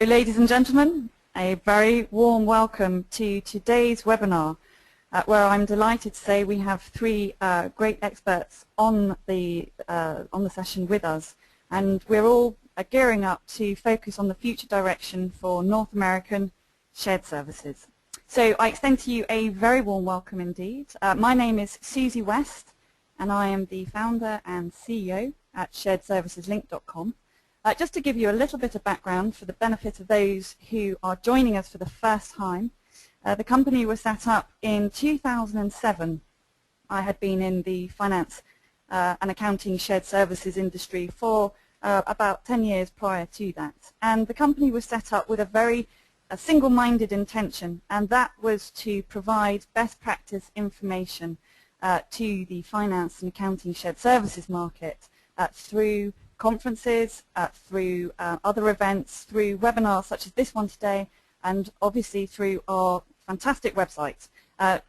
Ladies and gentlemen, a very warm welcome to today's webinar, where I'm delighted to say we have three great experts on the session with us, and we're all gearing up to focus on the future direction for North American shared services. So I extend to you a very warm welcome indeed. My name is Susie West, and I am the founder and CEO at sharedserviceslink.com. Just to give you a little bit of background for the benefit of those who are joining us for the first time, the company was set up in 2007. I had been in the finance and accounting shared services industry for about 10 years prior to that. And the company was set up with a very single-minded intention, and that was to provide best practice information to the finance and accounting shared services market through conferences, through other events, through webinars such as this one today, and obviously through our fantastic website.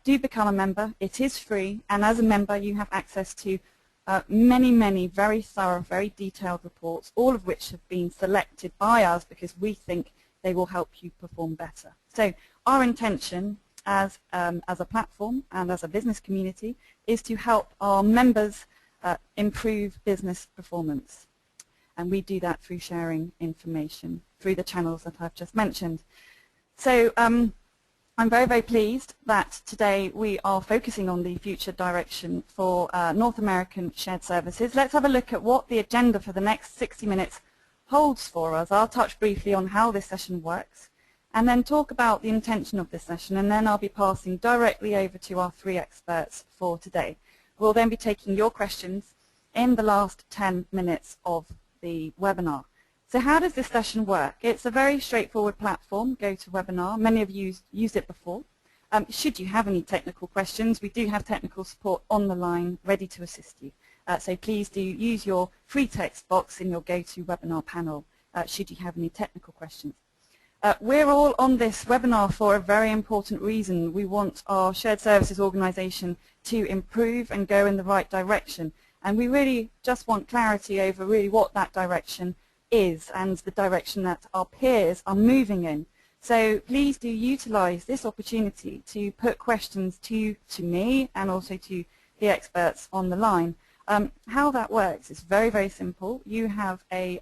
Do become a member. It is free, and as a member you have access to many very thorough, very detailed reports, all of which have been selected by us because we think they will help you perform better. So our intention as a platform and as a business community is to help our members improve business performance. And we do that through sharing information through the channels that I've just mentioned. So I'm very pleased that today we are focusing on the future direction for North American shared services. Let's have a look at what the agenda for the next 60 minutes holds for us. I'll touch briefly on how this session works, and then talk about the intention of this session, and then I'll be passing directly over to our three experts for today. We'll then be taking your questions in the last 10 minutes of the webinar. So how does this session work? It's a very straightforward platform, GoToWebinar. Many of you used it before. Should you have any technical questions, we do have technical support on the line ready to assist you. So please do use your free text box in your GoToWebinar panel should you have any technical questions. We're all on this webinar for a very important reason. We want our shared services organization to improve and go in the right direction. And we really just want clarity over really what that direction is and the direction that our peers are moving in. So please do utilize this opportunity to put questions to me and also to the experts on the line. How that works is very simple. You have a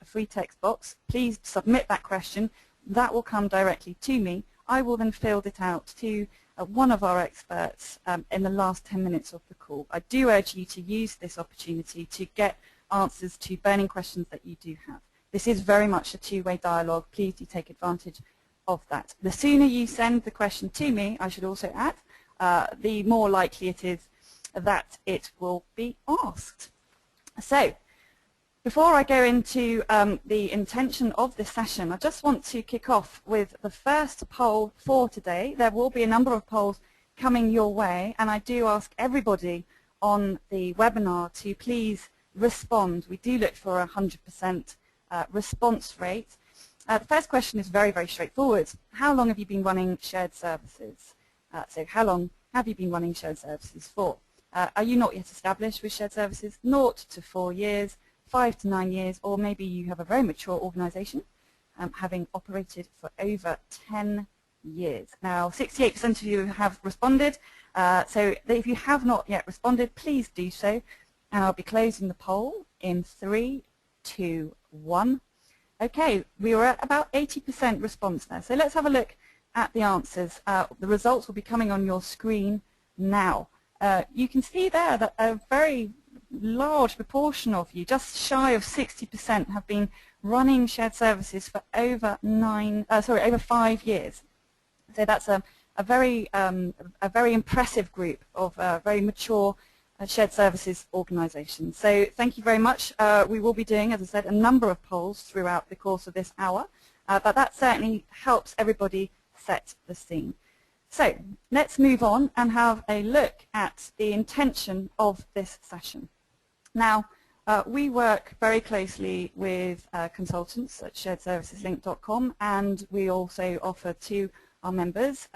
free text box. Please submit that question. That will come directly to me. I will then field it out to one of our experts in the last 10 minutes of the call. I do urge you to use this opportunity to get answers to burning questions that you do have. This is very much a two-way dialogue. Please do take advantage of that. The sooner you send the question to me, I should also add, the more likely it is that it will be asked. So, before I go into the intention of this session, I just want to kick off with the first poll for today. There will be a number of polls coming your way, and I do ask everybody on the webinar to please respond. We do look for a 100% response rate. The first question is very straightforward. How long have you been running shared services? So how long have you been running shared services for? Are you not yet established with shared services? 0 to 4 years. 5 to 9 years, or maybe you have a very mature organization having operated for over 10 years. Now 68% of you have responded, so if you have not yet responded, please do so, and I'll be closing the poll in 3, 2, 1. Okay, we were at about 80% response there, so let's have a look at the answers. The results will be coming on your screen now. You can see there that a very large proportion of you, just shy of 60%, have been running shared services for over 5 years. So that's a very impressive group of very mature shared services organizations. So thank you very much. We will be doing, as I said, a number of polls throughout the course of this hour, but that certainly helps everybody set the scene. So let's move on and have a look at the intention of this session. Now, we work very closely with consultants at sharedserviceslink.com, and we also offer to our members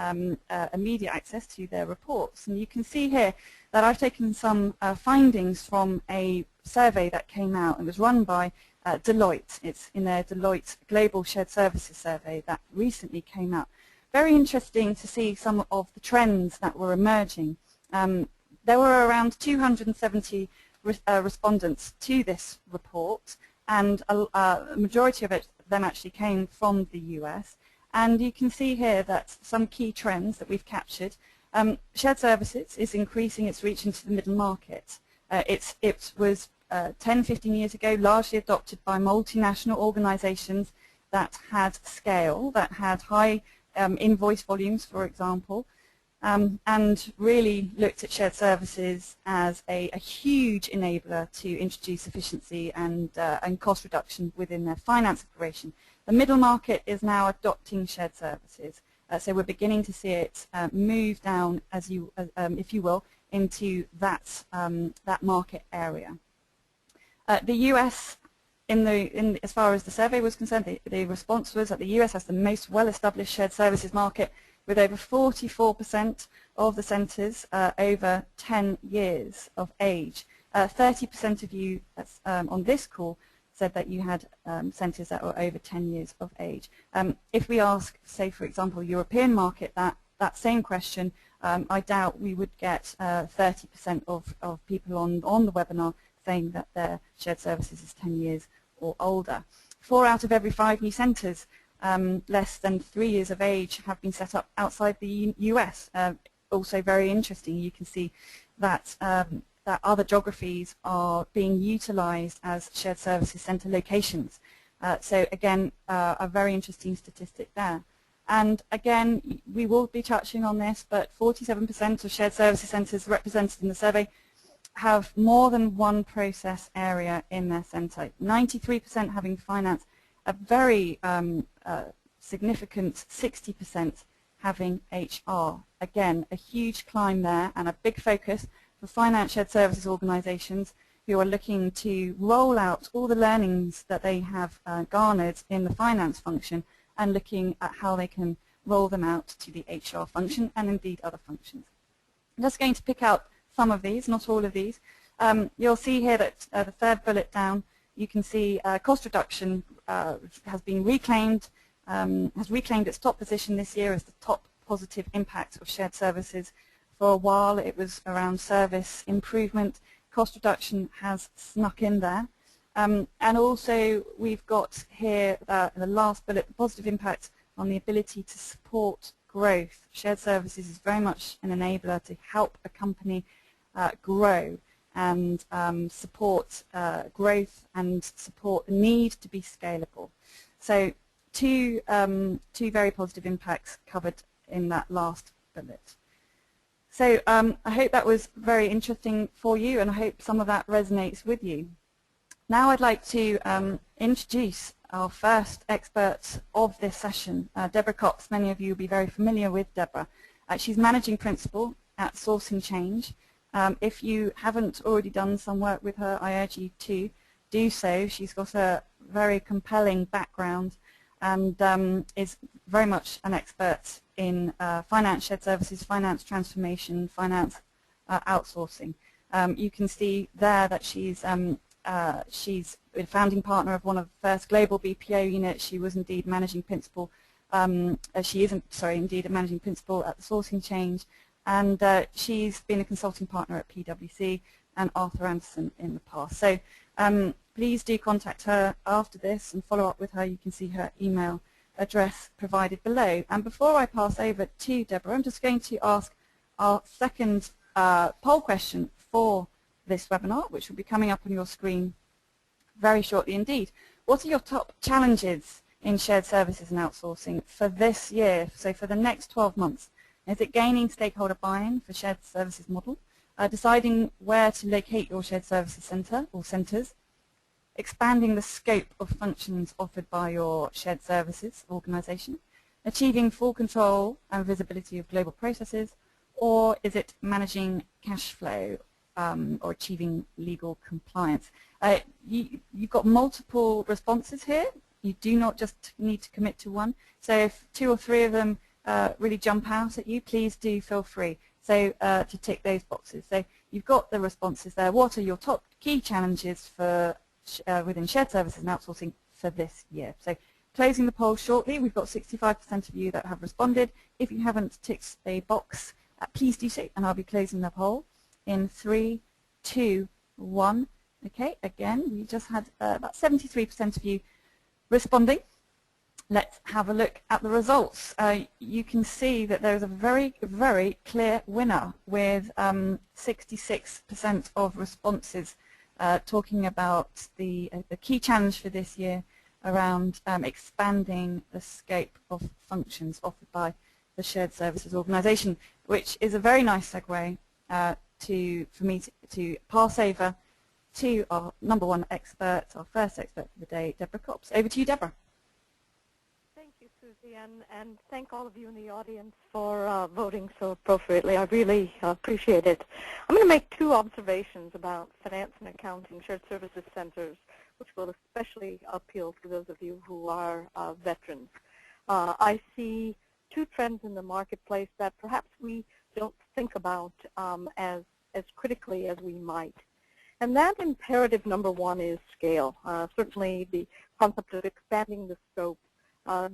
immediate access to their reports. And you can see here that I've taken some findings from a survey that came out. It was run by Deloitte. It's in their Deloitte Global Shared Services Survey that recently came out. Very interesting to see some of the trends that were emerging. There were around 270 respondents to this report, and a majority of them actually came from the US. And you can see here that some key trends that we've captured. Shared services is increasing its reach into the middle market. It was 10, 15 years ago largely adopted by multinational organizations that had scale, that had high invoice volumes, for example, and really looked at shared services as a huge enabler to introduce efficiency and cost reduction within their finance operation. The middle market is now adopting shared services, so we're beginning to see it move down, if you will, into that market area. The US, as far as the survey was concerned, the response was that the US has the most well-established shared services market, with over 44% of the centres over 10 years of age. 30% of you on this call said that you had centres that were over 10 years of age. If we ask, say, for example, European market, that same question, I doubt we would get 30% of people on the webinar saying that their shared services is 10 years or older. 4 out of every 5 new centres less than 3 years of age have been set up outside the US. Also very interesting, you can see that that other geographies are being utilized as shared services center locations. So again, a very interesting statistic there. And again, we will be touching on this, but 47% of shared services centers represented in the survey have more than one process area in their center. 93% having finance, a very significant 60% having HR. Again, a huge climb there and a big focus for finance shared services organizations who are looking to roll out all the learnings that they have garnered in the finance function and looking at how they can roll them out to the HR function and indeed other functions. I'm just going to pick out some of these, not all of these. You'll see here that the third bullet down, you can see cost reduction has been reclaimed, has reclaimed its top position this year as the top positive impact of shared services. For a while it was around service improvement. Cost reduction has snuck in there. And also we've got here in the last bullet, the positive impact on the ability to support growth. Shared services is very much an enabler to help a company grow and support growth and support the need to be scalable. So two very positive impacts covered in that last bullet. So I hope that was very interesting for you, and I hope some of that resonates with you. Now I'd like to introduce our first expert of this session, Deborah Kops. Many of you will be very familiar with Deborah. She's Managing Principal at Sourcing Change. If you haven't already done some work with her, I urge you to do so. She's got a very compelling background and is very much an expert in finance shared services, finance transformation, finance outsourcing. You can see there that she's a founding partner of one of the first global BPO units. She was indeed managing principal. She isn't, sorry, indeed a managing principal at the Sourcing Change, and she's been a consulting partner at PwC and Arthur Andersen in the past. So please do contact her after this and follow up with her. You can see her email address provided below. And before I pass over to Deborah, I'm just going to ask our second poll question for this webinar, which will be coming up on your screen very shortly indeed. What are your top challenges in shared services and outsourcing for this year, so for the next 12 months? Is it gaining stakeholder buy-in for shared services model, deciding where to locate your shared services center or centers, expanding the scope of functions offered by your shared services organization, achieving full control and visibility of global processes, or is it managing cash flow or achieving legal compliance? You've got multiple responses here. You do not just need to commit to one. So if 2 or 3 of them really jump out at you, please do feel free to tick those boxes. So you've got the responses there. What are your top key challenges for within shared services and outsourcing for this year? So closing the poll shortly. We've got 65% of you that have responded. If you haven't ticked a box, please do so, and I'll be closing the poll in 3, 2, 1. Okay, again, we just had about 73% of you responding. Let's have a look at the results. You can see that there is a very, very clear winner with 66% of responses talking about the key challenge for this year around expanding the scope of functions offered by the Shared Services Organisation, which is a very nice segue for me to pass over to our #1 expert, our first expert for the day, Deborah Kops. Over to you, Deborah. Thank you, Susie, and thank all of you in the audience for voting so appropriately. I really appreciate it. I'm going to make 2 observations about finance and accounting shared services centers, which will especially appeal to those of you who are veterans. I see 2 trends in the marketplace that perhaps we don't think about as critically as we might. And that imperative #1 is scale. Certainly the concept of expanding the scope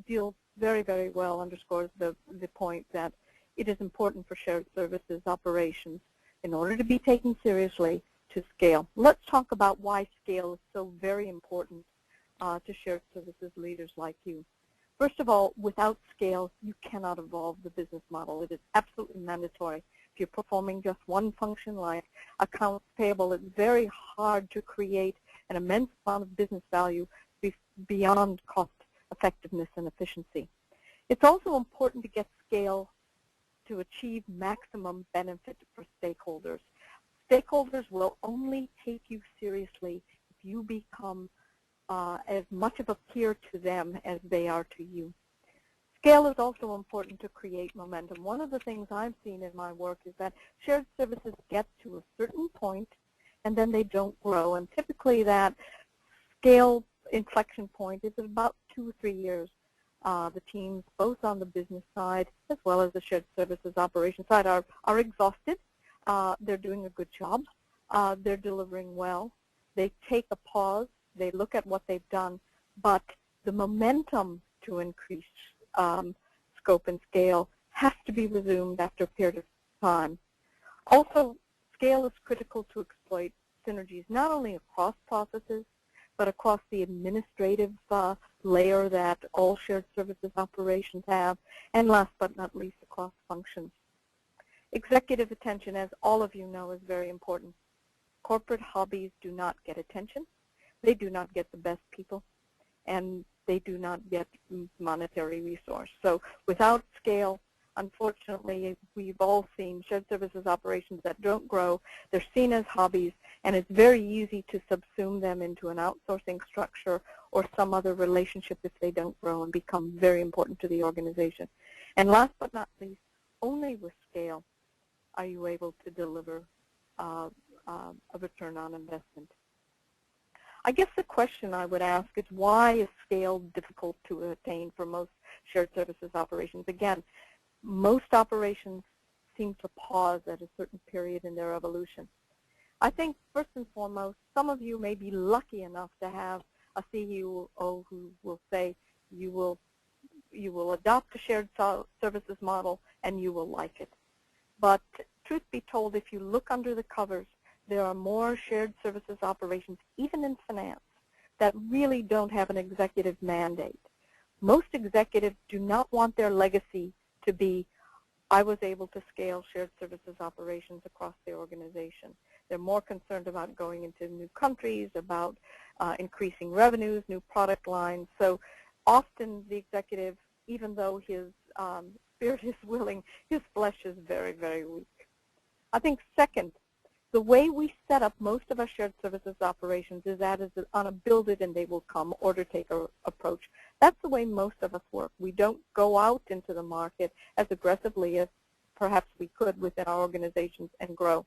deals very, very well, underscores the point that it is important for shared services operations in order to be taken seriously to scale. Let's talk about why scale is so very important to shared services leaders like you. First of all, without scale, you cannot evolve the business model. It is absolutely mandatory. If you're performing just one function like accounts payable, it's very hard to create an immense amount of business value beyond cost effectiveness and efficiency. It's also important to get scale to achieve maximum benefit for stakeholders. Stakeholders will only take you seriously if you become as much of a peer to them as they are to you. Scale is also important to create momentum. One of the things I've seen in my work is that shared services get to a certain point and then they don't grow. And typically that scale inflection point is about 2 or 3 years. The teams, both on the business side as well as the shared services operation side, are exhausted. They're doing a good job. They're delivering well. They take a pause. They look at what they've done. But the momentum to increase scope and scale has to be resumed after a period of time. Also, scale is critical to exploit synergies not only across processes, but across the administrative layer that all shared services operations have, and last but not least, across functions. Executive attention, as all of you know, is very important. Corporate hobbies do not get attention. They do not get the best people, and they do not get monetary resource. So without scale, unfortunately, we've all seen shared services operations that don't grow. They're seen as hobbies, and it's very easy to subsume them into an outsourcing structure or some other relationship if they don't grow and become very important to the organization. And last but not least, only with scale are you able to deliver a return on investment. I guess the question I would ask is, why is scale difficult to attain for most shared services operations? Again, most operations seem to pause at a certain period in their evolution. I think first and foremost, some of you may be lucky enough to have a CEO who will say you will adopt a shared services model and you will like it. But truth be told, if you look under the covers, there are more shared services operations, even in finance, that really don't have an executive mandate. Most executives do not want their legacy to be, I was able to scale shared services operations across the organization. They're more concerned about going into new countries, about increasing revenues, new product lines. So often the executive, even though his spirit is willing, his flesh is very, very weak. I think second, the way we set up most of our shared services operations is that is on a build it and they will come, order taker approach. That's the way most of us work. We don't go out into the market as aggressively as perhaps we could within our organizations and grow.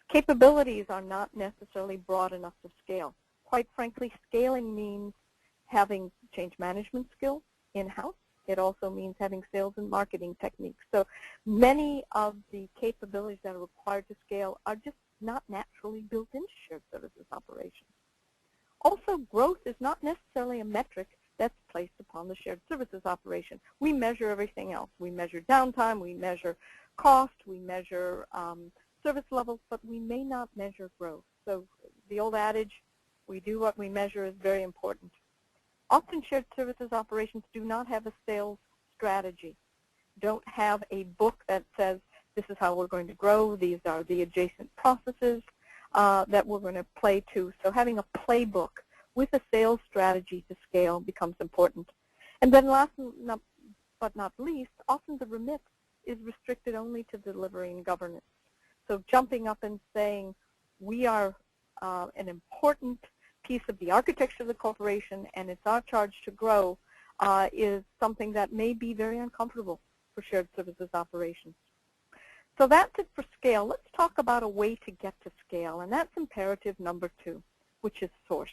Capabilities are not necessarily broad enough to scale. Quite frankly, scaling means having change management skills in-house, It also means having sales and marketing techniques. So many of the capabilities that are required to scale are just not naturally built into shared services operations. Also, growth is not necessarily a metric that's placed upon the shared services operation. We measure everything else. We measure downtime, we measure cost, we measure service levels, but we may not measure growth. So the old adage, we do what we measure, is very important. Often shared services operations do not have a sales strategy, don't have a book that says this is how we're going to grow, these are the adjacent processes that we're going to play to. So having a playbook with a sales strategy to scale becomes important. And then last but not least, often the remit is restricted only to delivery and governance. So jumping up and saying we are an important piece of the architecture of the corporation and it's our charge to grow is something that may be very uncomfortable for shared services operations. So that's it for scale. Let's talk about a way to get to scale, and that's imperative number 2, which is source.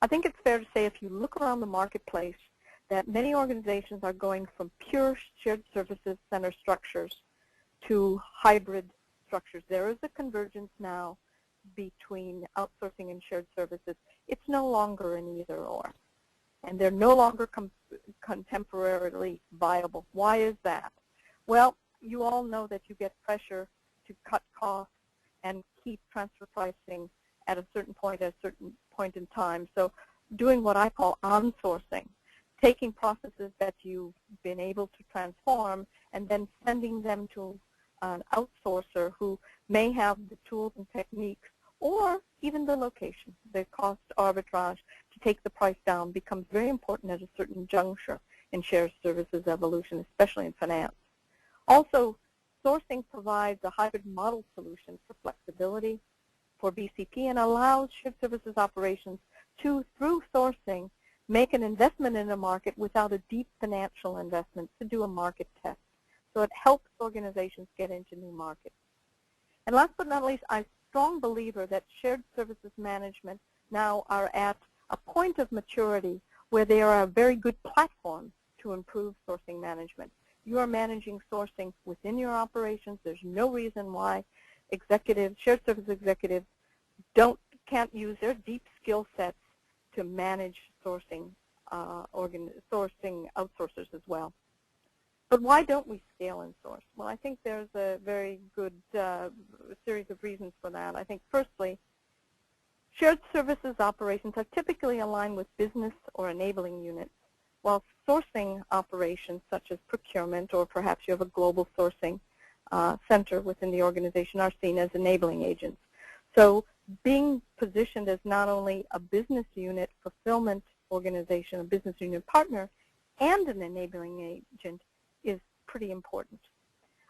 I think it's fair to say if you look around the marketplace that many organizations are going from pure shared services center structures to hybrid structures. There is a convergence now between outsourcing and shared services. It's no longer an either or, and they're no longer contemporarily viable. Why is that? Well, you all know that you get pressure to cut costs and keep transfer pricing at a certain point in time. So doing what I call onsourcing, taking processes that you've been able to transform and then sending them to an outsourcer who may have the tools and techniques or even the location, the cost arbitrage to take the price down becomes very important at a certain juncture in shared services evolution, especially in finance. Also, sourcing provides a hybrid model solution for flexibility for BCP and allows shared services operations to, through sourcing, make an investment in a market without a deep financial investment to do a market test. So it helps organizations get into new markets. And last but not least, I'm a strong believer that shared services management now are at a point of maturity where they are a very good platform to improve sourcing management. You are managing sourcing within your operations. There's no reason why executives, shared service executives, can't use their deep skill sets to manage sourcing outsourcers as well. But why don't we scale and source? Well, I think there's a very good series of reasons for that. I think firstly, shared services operations are typically aligned with business or enabling units, while sourcing operations such as procurement or perhaps you have a global sourcing center within the organization are seen as enabling agents. So being positioned as not only a business unit fulfillment organization, a business unit partner, and an enabling agent is pretty important.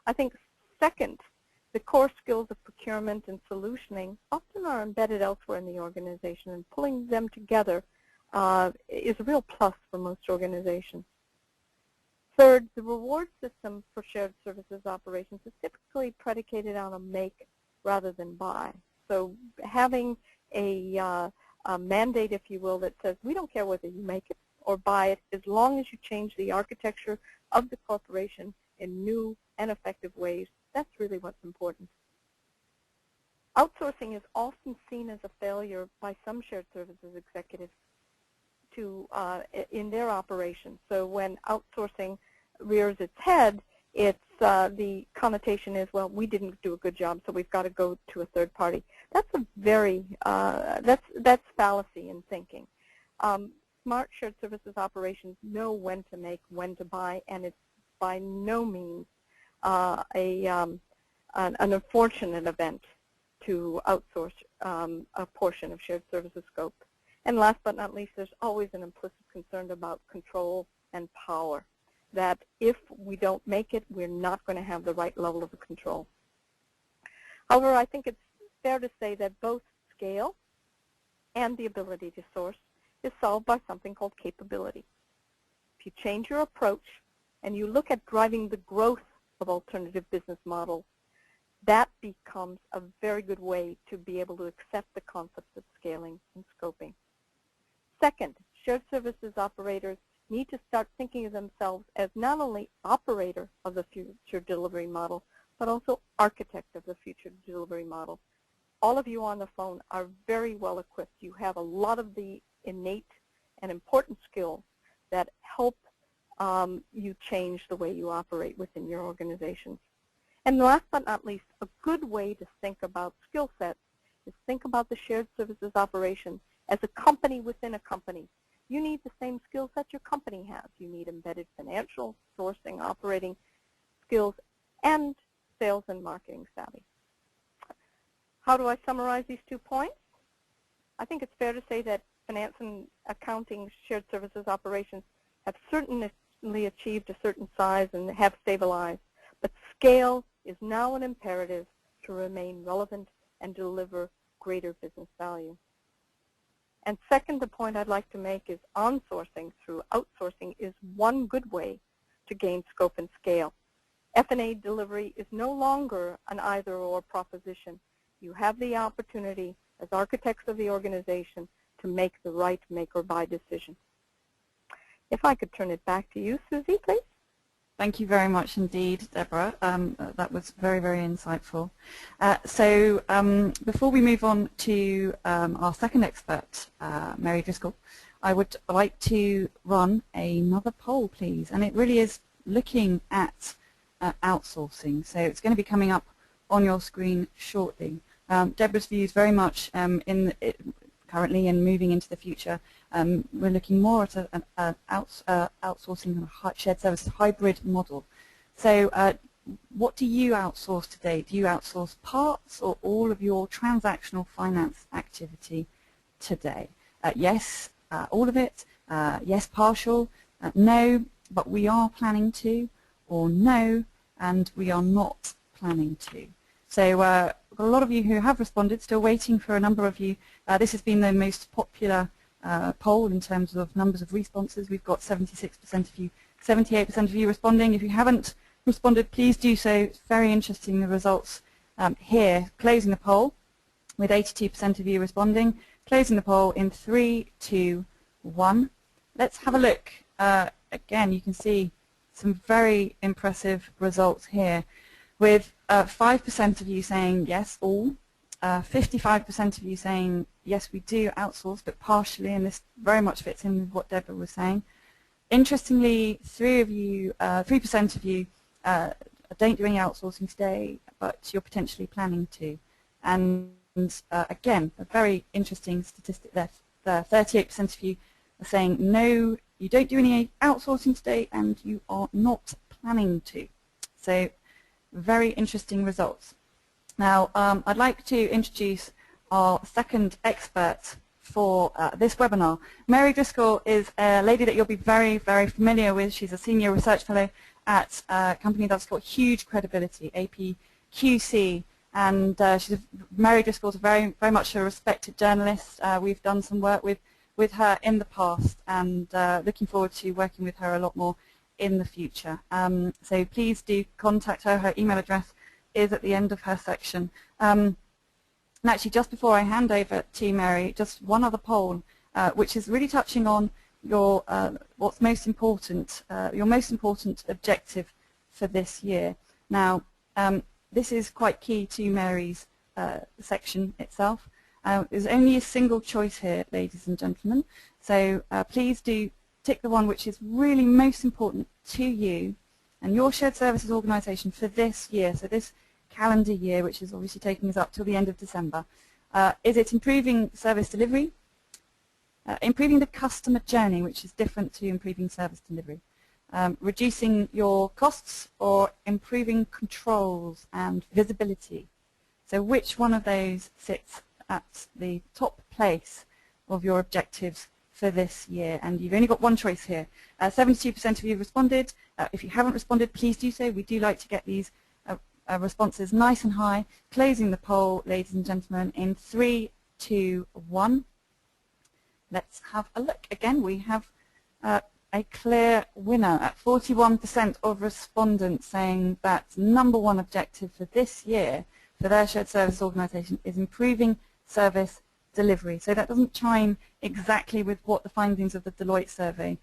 I think second, the core skills of procurement and solutioning often are embedded elsewhere in the organization, and pulling them together is a real plus for most organizations. Third, the reward system for shared services operations is typically predicated on a make rather than buy. So having a mandate, if you will, that says we don't care whether you make it or buy it as long as you change the architecture of the corporation in new and effective ways, that's really what's important. Outsourcing is often seen as a failure by some shared services executives in their operations. So when outsourcing rears its head, it's the connotation is, well, we didn't do a good job, so we've got to go to a third party. That's a very that's fallacy in thinking. Smart shared services operations know when to make, when to buy, and it's by no means an unfortunate event to outsource a portion of shared services scope. And last but not least, there's always an implicit concern about control and power, that if we don't make it, we're not going to have the right level of control. However, I think it's fair to say that both scale and the ability to source is solved by something called capability. If you change your approach and you look at driving the growth of alternative business models, that becomes a very good way to be able to accept the concepts of scaling and scoping. Second, shared services operators need to start thinking of themselves as not only operator of the future delivery model, but also architect of the future delivery model. All of you on the phone are very well equipped. You have a lot of the innate and important skills that help you change the way you operate within your organizations. And last but not least, a good way to think about skill sets is think about the shared services operation as a company within a company. You need the same skill set your company has. You need embedded financial, sourcing, operating skills, and sales and marketing savvy. How do I summarize these 2 points? I think it's fair to say that finance and accounting shared services operations have certainly achieved a certain size and have stabilized, but scale is now an imperative to remain relevant and deliver greater business value. And second, the point I'd like to make is onsourcing through outsourcing is one good way to gain scope and scale. F&A delivery is no longer an either-or proposition. You have the opportunity as architects of the organization to make the right make or buy decision. If I could turn it back to you, Susie, please. Thank you very much indeed, Deborah. That was very, very insightful. So before we move on to our second expert, Mary Driscoll, I would like to run another poll, please. And it really is looking at outsourcing. So it's going to be coming up on your screen shortly. Deborah's view is very much currently and moving into the future. We're looking more at an outsourcing and a shared services hybrid model. So what do you outsource today? Do you outsource parts or all of your transactional finance activity today? Yes, all of it. Yes, partial. No, but we are planning to. Or no, and we are not planning to. So we've got a lot of you who have responded, still waiting for a number of you. This has been the most popular poll in terms of numbers of responses. We've got 76% of you, 78% of you responding. If you haven't responded, please do so. It's very interesting, the results here. Closing the poll with 82% of you responding. Closing the poll in 3, 2, 1. Let's have a look. Again, you can see some very impressive results here, with 5% of you saying yes, all, 55% of you saying yes, we do outsource, but partially, and this very much fits in with what Deborah was saying. Interestingly, 3% of you don't do any outsourcing today, but you're potentially planning to. And again, a very interesting statistic there. 38% of you are saying no, you don't do any outsourcing today, and you are not planning to. So very interesting results. Now, I'd like to introduce our second expert for this webinar. Mary Driscoll is a lady that you'll be very, very familiar with. She's a senior research fellow at a company that's got huge credibility, APQC, and Mary Driscoll's very, very much a respected journalist. We've done some work with her in the past, and looking forward to working with her a lot more in the future. So please do contact her. Her email address is at the end of her section. And actually, just before I hand over to Mary, just one other poll, which is really touching on your what's most important, your most important objective for this year. Now, this is quite key to Mary's section itself. There's only a single choice here, ladies and gentlemen. So please do tick the one which is really most important to you and your shared services organization for this year, so this calendar year, which is obviously taking us up till the end of December. Is it improving service delivery, improving the customer journey, which is different to improving service delivery, reducing your costs, or improving controls and visibility? So which one of those sits at the top place of your objectives for this year? And you've only got one choice here. 72% of you have responded. If you haven't responded, please do so. We do like to get these responses nice and high. Closing the poll, ladies and gentlemen, in 3, 2, 1. Let's have a look. Again, we have a clear winner at 41% of respondents saying that #1 objective for this year for their shared service organization is improving service delivery. So that doesn't chime exactly with what the findings of the Deloitte survey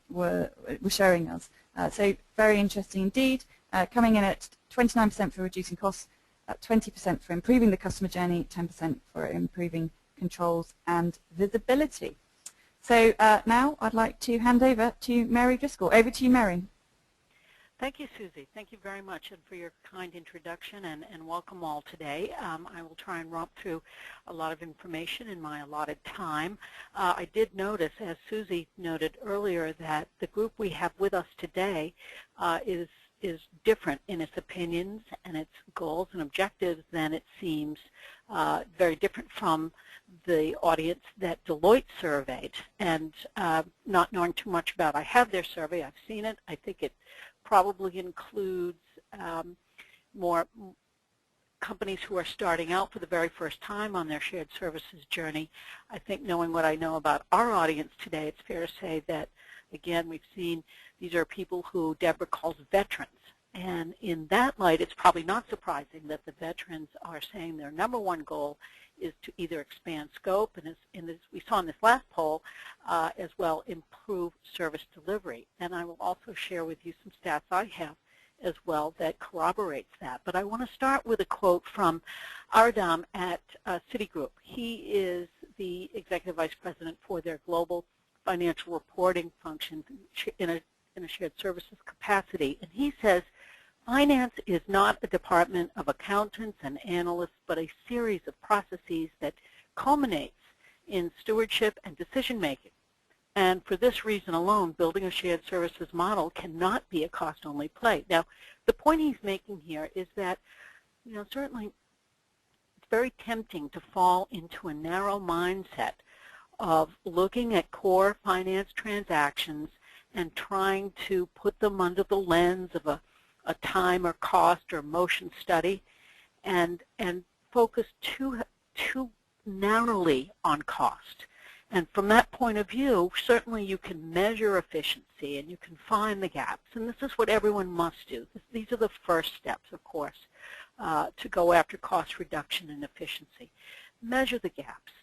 were showing us. So very interesting indeed. Coming in at 29% for reducing costs, 20% for improving the customer journey, 10% for improving controls and visibility. So now I'd like to hand over to Mary Driscoll. Over to you, Mary. Thank you, Susie. Thank you very much and for your kind introduction and welcome all today. I will try and romp through a lot of information in my allotted time. I did notice, as Susie noted earlier, that the group we have with us today is different in its opinions and its goals and objectives than it seems, very different from the audience that Deloitte surveyed. And not knowing too much about, I have their survey, I've seen it, I think it probably includes more companies who are starting out for the very first time on their shared services journey. I think knowing what I know about our audience today, it's fair to say that, again, we've seen these are people who Deborah calls veterans. And in that light, it's probably not surprising that the veterans are saying their #1 goal is to either expand scope, and as we saw in this last poll, as well improve service delivery. And I will also share with you some stats I have as well that corroborates that. But I want to start with a quote from Ardam at Citigroup. He is the Executive Vice President for their global financial reporting function in a shared services capacity. And he says, finance is not a department of accountants and analysts, but a series of processes that culminates in stewardship and decision-making. And for this reason alone, building a shared services model cannot be a cost-only play. Now, the point he's making here is that, certainly it's very tempting to fall into a narrow mindset of looking at core finance transactions and trying to put them under the lens of a time or cost or motion study and focus too narrowly on cost. And from that point of view, certainly you can measure efficiency and you can find the gaps. And this is what everyone must do. These are the first steps, of course, to go after cost reduction and efficiency. Measure the gaps.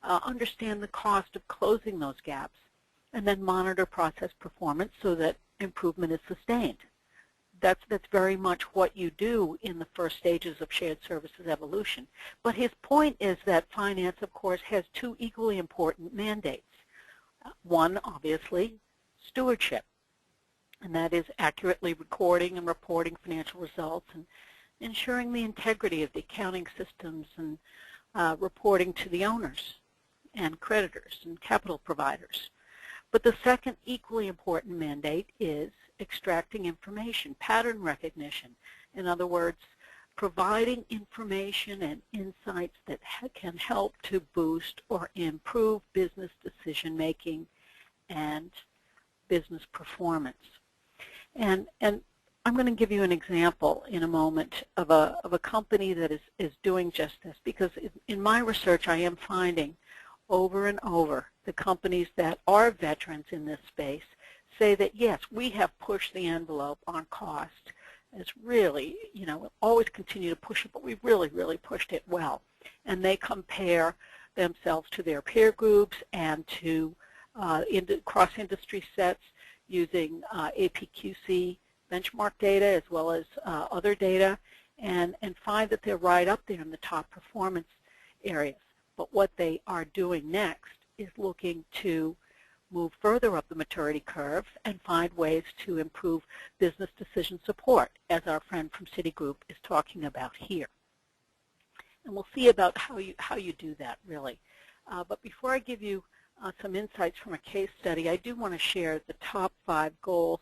Understand the cost of closing those gaps, and then monitor process performance so that improvement is sustained. That's very much what you do in the first stages of shared services evolution. But his point is that finance, of course, has two equally important mandates. One, obviously, stewardship, and that is accurately recording and reporting financial results and ensuring the integrity of the accounting systems and reporting to the owners and creditors and capital providers. But the second equally important mandate is extracting information, pattern recognition. In other words, providing information and insights that can help to boost or improve business decision-making and business performance. And I'm going to give you an example in a moment of a company that is doing just this, because in my research I am finding over and over the companies that are veterans in this space say that, yes, we have pushed the envelope on cost. It's really, we'll always continue to push it, but we've really, really pushed it well. And they compare themselves to their peer groups and to cross-industry sets using APQC benchmark data as well as other data, and find that they're right up there in the top performance areas. But what they are doing next is looking to move further up the maturity curve and find ways to improve business decision support, as our friend from Citigroup is talking about here. And we'll see about how you do that, really. But before I give you some insights from a case study, I do want to share the top 5 goals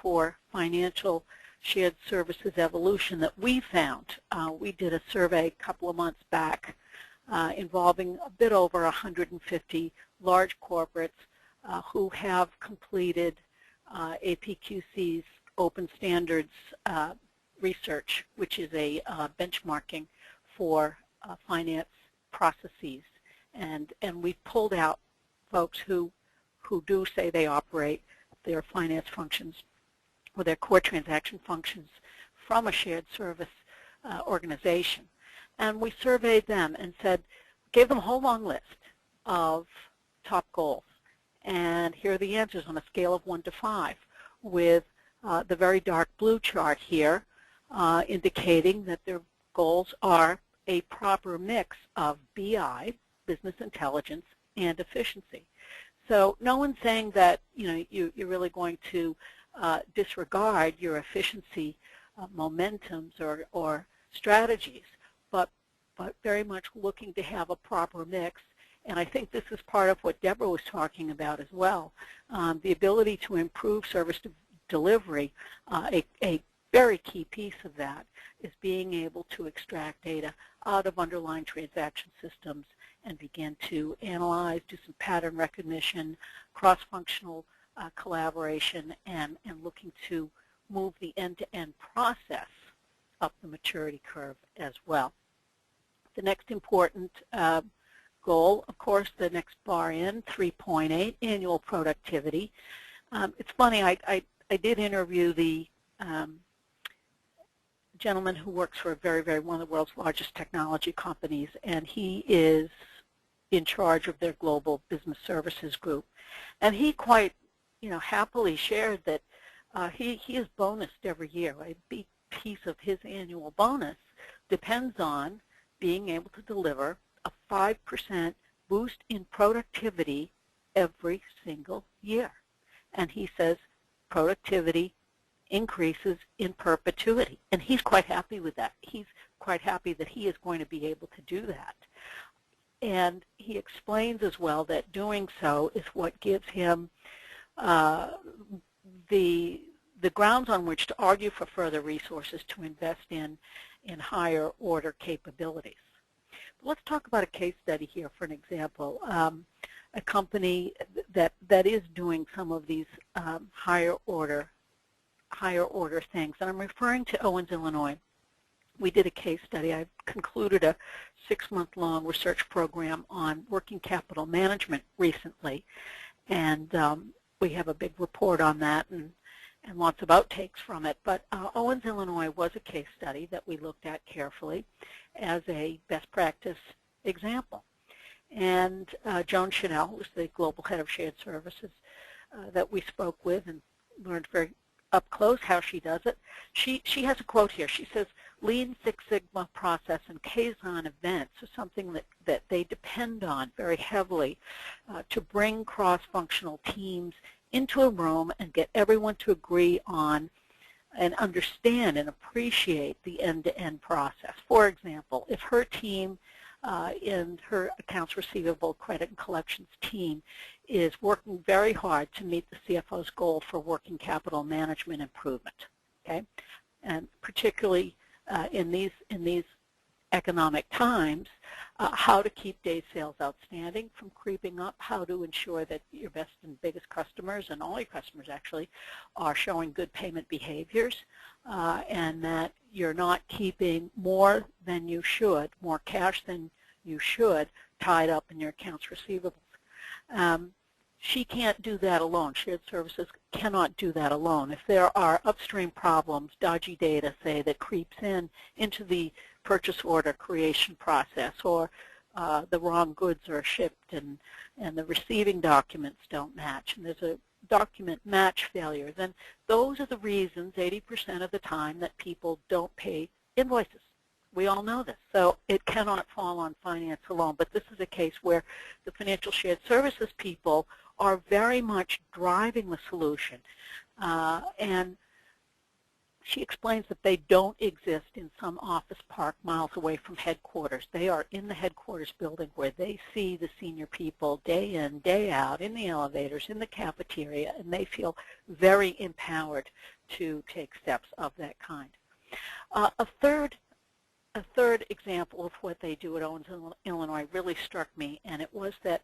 for financial shared services evolution that we found. We did a survey a couple of months back involving a bit over 150 large corporates who have completed APQC's Open Standards research, which is a benchmarking for finance processes. And we've pulled out folks who do say they operate their finance functions or their core transaction functions from a shared service organization. And we surveyed them and gave them a whole long list of top goals. And here are the answers on a scale of 1 to 5, with the very dark blue chart here indicating that their goals are a proper mix of BI, business intelligence, and efficiency. So no one's saying that you're really going to disregard your efficiency momentums or strategies, but very much looking to have a proper mix. And I think this is part of what Deborah was talking about as well, the ability to improve service delivery. A very key piece of that is being able to extract data out of underlying transaction systems and begin to analyze, do some pattern recognition, cross-functional collaboration, and looking to move the end-to-end process up the maturity curve as well. The next important goal, of course, the next bar in, 3.8, annual productivity. It's funny, I did interview the gentleman who works for one of the world's largest technology companies, and he is in charge of their global business services group. And he quite happily shared that he is bonused every year. A big piece of his annual bonus depends on being able to deliver a 5% boost in productivity every single year. And he says productivity increases in perpetuity. And he's quite happy with that. He's quite happy that he is going to be able to do that. And he explains as well that doing so is what gives him the grounds on which to argue for further resources to invest in higher order capabilities. Let's talk about a case study here for an example. A company that is doing some of these higher order things, and I'm referring to Owens, Illinois. We did a case study. I concluded a 6-month-long research program on working capital management recently, and we have a big report on that and lots of outtakes from it. But Owens, Illinois was a case study that we looked at carefully as a best practice example. And Joan Chanel, who's the global head of shared services that we spoke with and learned very up close how she does it, she has a quote here. She says, Lean Six Sigma process and Kaizen events are something that they depend on very heavily to bring cross-functional teams into a room and get everyone to agree on and understand and appreciate the end-to-end process. For example, if her team in her accounts receivable, credit, and collections team is working very hard to meet the CFO's goal for working capital management improvement, okay? And particularly in these economic times, how to keep days sales outstanding from creeping up, how to ensure that your best and biggest customers, and all your customers actually, are showing good payment behaviors, and that you're not keeping more than you should, more cash than you should, tied up in your accounts receivables. She can't do that alone. Shared services cannot do that alone. If there are upstream problems, dodgy data, say, that creeps into the purchase order creation process, or the wrong goods are shipped and the receiving documents don't match, and there's a document match failure, then those are the reasons 80% of the time that people don't pay invoices. We all know this. So it cannot fall on finance alone. But this is a case where the financial shared services people are very much driving the solution. And she explains that they don't exist in some office park miles away from headquarters. They are in the headquarters building where they see the senior people day in, day out, in the elevators, in the cafeteria, and they feel very empowered to take steps of that kind. A third example of what they do at Owens, Illinois really struck me, and it was that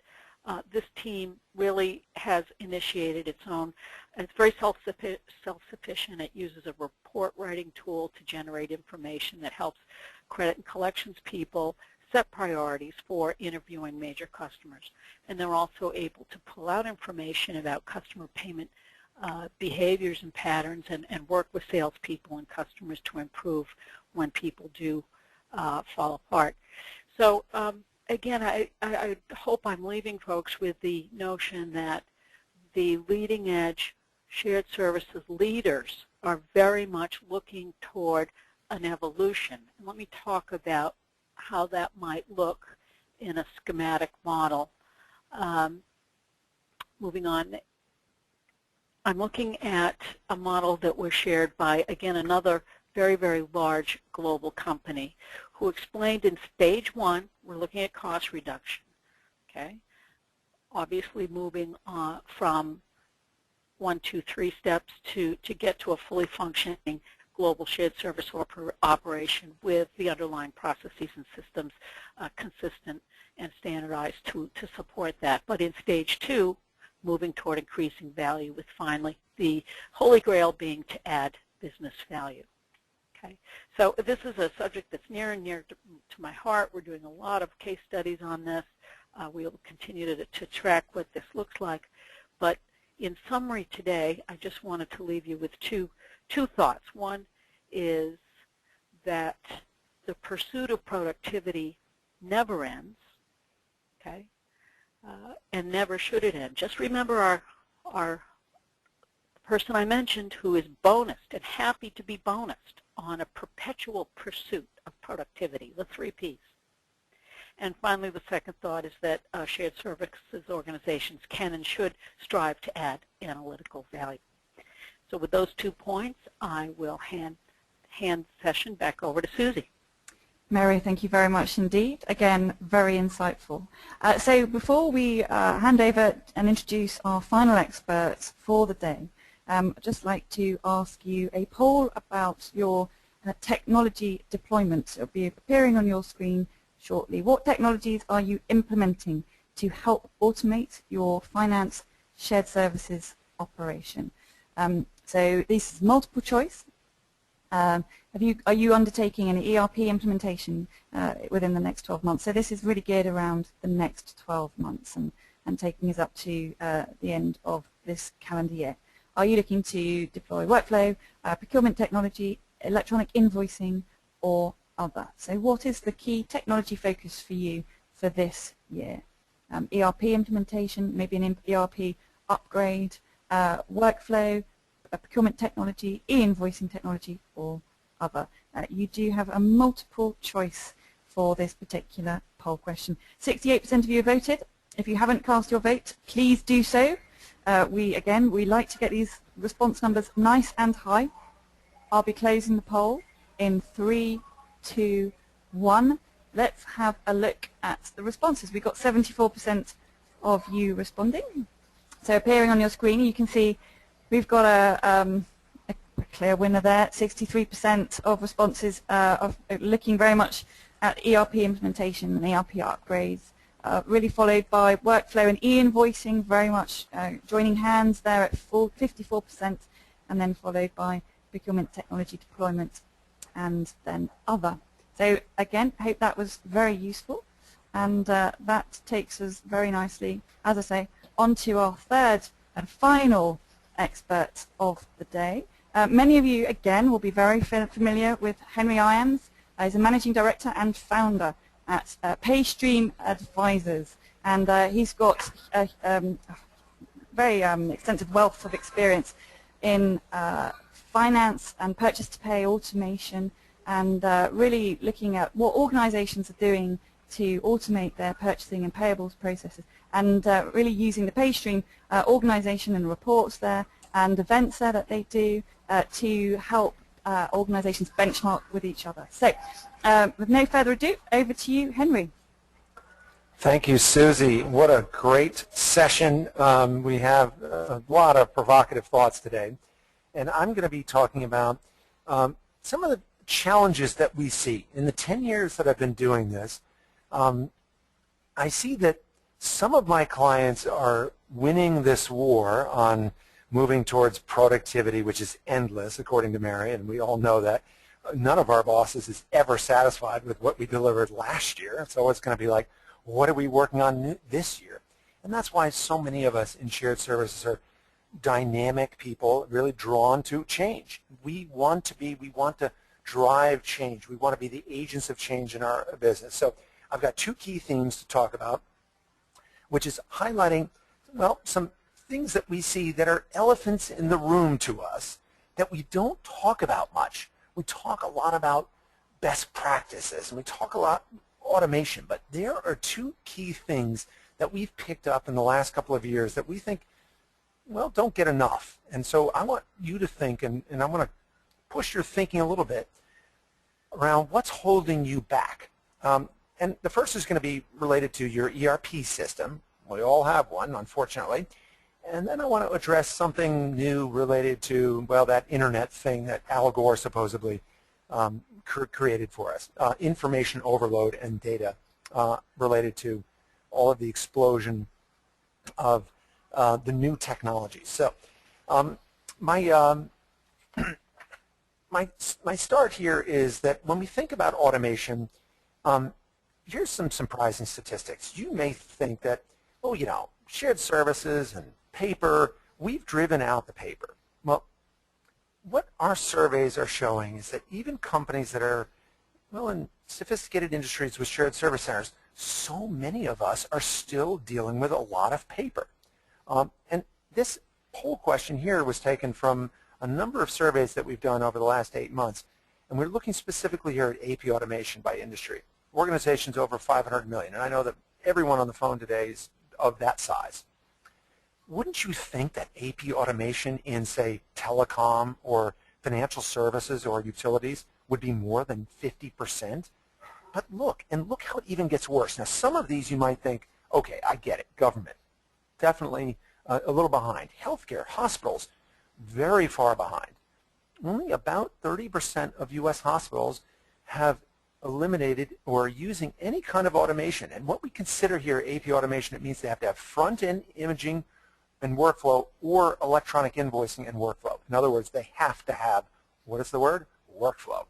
this team really has initiated its own. It's very self-sufficient. It uses a report writing tool to generate information that helps credit and collections people set priorities for interviewing major customers. And they're also able to pull out information about customer payment behaviors and patterns, and work with salespeople and customers to improve when people do fall apart. So again, I hope I'm leaving folks with the notion that the leading edge shared services leaders are very much looking toward an evolution. And let me talk about how that might look in a schematic model. Moving on, I'm looking at a model that was shared by, again, another very, very large global company who explained in stage one, we're looking at cost reduction, okay? Obviously moving from 1, 2, 3 steps to get to a fully functioning global shared service operation with the underlying processes and systems consistent and standardized to support that. But in stage 2, moving toward increasing value with finally the holy grail being to add business value. Okay, so this is a subject that's near and near to my heart. We're doing a lot of case studies on this. We will continue to track what this looks like. But in summary today, I just wanted to leave you with two thoughts. One is that the pursuit of productivity never ends, okay, and never should it end. Just remember our person I mentioned who is bonused and happy to be bonused on a perpetual pursuit of productivity, the 3 Ps. And finally, the second thought is that shared services organizations can and should strive to add analytical value. So with those 2 points, I will hand the session back over to Susie. Mary, thank you very much indeed. Again, very insightful. So before we hand over and introduce our final experts for the day, I'd just like to ask you a poll about your technology deployment. It'll be appearing on your screen shortly. What technologies are you implementing to help automate your finance shared services operation? So this is multiple choice. Are you undertaking any ERP implementation within the next 12 months? So this is really geared around the next 12 months and taking us up to the end of this calendar year. Are you looking to deploy workflow, procurement technology, electronic invoicing, or other? So what is the key technology focus for you for this year? ERP implementation, maybe an ERP upgrade, workflow, procurement technology, e-invoicing technology, or other. You do have a multiple choice for this particular poll question. 68% of you have voted. If you haven't cast your vote, please do so. We like to get these response numbers nice and high. I'll be closing the poll in 3, 2, 1. Let's have a look at the responses. We've got 74% of you responding. So appearing on your screen, you can see we've got a clear winner there. 63% of responses of looking very much at ERP implementation and ERP upgrades. Really followed by workflow and e-invoicing, very much joining hands there at 54%, and then followed by procurement technology deployment, and then other. So again, I hope that was very useful, and that takes us very nicely, as I say, onto our third and final expert of the day. Many of you, again, will be very familiar with Henry Iams. He's a managing director and founder at PayStream Advisors, and he's got a very extensive wealth of experience in finance and purchase-to-pay automation, and really looking at what organizations are doing to automate their purchasing and payables processes, and really using the PayStream organization and reports there and events there that they do to help organizations benchmark with each other. So with no further ado, over to you, Henry. Thank you, Susie. What a great session. We have a lot of provocative thoughts today, and I'm going to be talking about some of the challenges that we see. In the 10 years that I've been doing this, I see that some of my clients are winning this war on moving towards productivity, which is endless, according to Mary, and we all know that. None of our bosses is ever satisfied with what we delivered last year, so it's going to be like, what are we working on this year? And that's why so many of us in shared services are dynamic people, really drawn to change. We want to drive change. We want to be the agents of change in our business. So I've got 2 key themes to talk about, which is highlighting, well, some things that we see that are elephants in the room to us that we don't talk about much. We talk a lot about best practices, and we talk a lot automation, but there are two key things that we've picked up in the last couple of years that we think, well, don't get enough. And so I want you to think, and I want to push your thinking a little bit around what's holding you back. And the first is going to be related to your ERP system. We all have one, unfortunately. And then I want to address something new related to, well, that internet thing that Al Gore supposedly created for us, information overload and data related to all of the explosion of the new technologies. So my start here is that when we think about automation, here's some surprising statistics. You may think that, oh, you know, shared services and paper, we've driven out the paper. Well, what our surveys are showing is that even companies that are, well, in sophisticated industries with shared service centers, so many of us are still dealing with a lot of paper. And this poll question here was taken from a number of surveys that we've done over the last 8 months, and we're looking specifically here at AP automation by industry. Organizations over 500 million, and I know that everyone on the phone today is of that size. Wouldn't you think that AP automation in, say, telecom or financial services or utilities would be more than 50%? But look, and look how it even gets worse. Now, some of these you might think, okay, I get it, government, definitely a little behind. Healthcare, hospitals, very far behind. Only about 30% of U.S. hospitals have eliminated or are using any kind of automation. And what we consider here AP automation, it means they have to have front-end imaging and workflow or electronic invoicing and workflow. In other words, they have to have, what is the word? Workflow.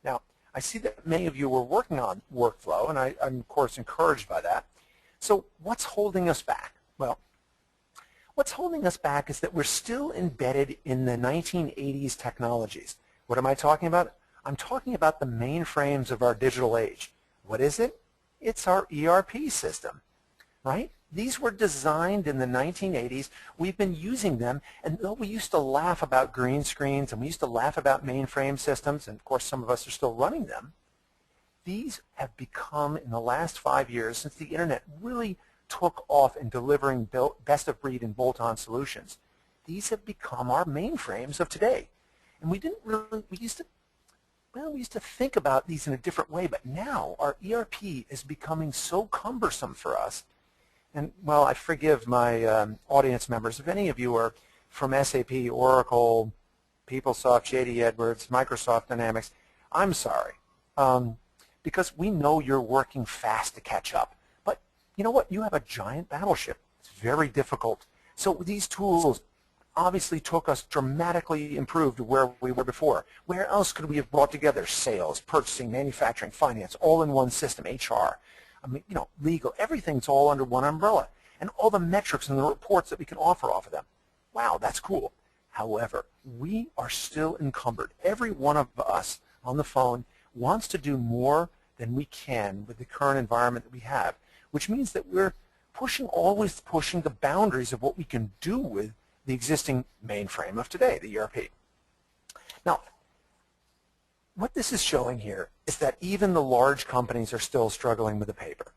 Now, I see that many of you were working on workflow, and I'm, of course, encouraged by that. So what's holding us back? Well, what's holding us back is that we're still embedded in the 1980s technologies. What am I talking about? I'm talking about the mainframes of our digital age. What is it? It's our ERP system, right? These were designed in the 1980s. We've been using them, and though we used to laugh about green screens and we used to laugh about mainframe systems, and of course some of us are still running them, these have become, in the last 5 years, since the internet really took off in delivering best-of-breed and bolt-on solutions, these have become our mainframes of today. And we used to think about these in a different way, but now our ERP is becoming so cumbersome for us. And, well, I forgive my audience members. If any of you are from SAP, Oracle, PeopleSoft, JD Edwards, Microsoft Dynamics, I'm sorry, because we know you're working fast to catch up. But you know what? You have a giant battleship. It's very difficult. So these tools obviously took us dramatically improved to where we were before. Where else could we have brought together sales, purchasing, manufacturing, finance, all in one system, HR? I mean, you know, legal, everything's all under one umbrella. And all the metrics and the reports that we can offer off of them. Wow, that's cool. However, we are still encumbered. Every one of us on the phone wants to do more than we can with the current environment that we have, which means that we're always pushing the boundaries of what we can do with the existing mainframe of today, the ERP. Now, what this is showing here is that even the large companies are still struggling with the paper.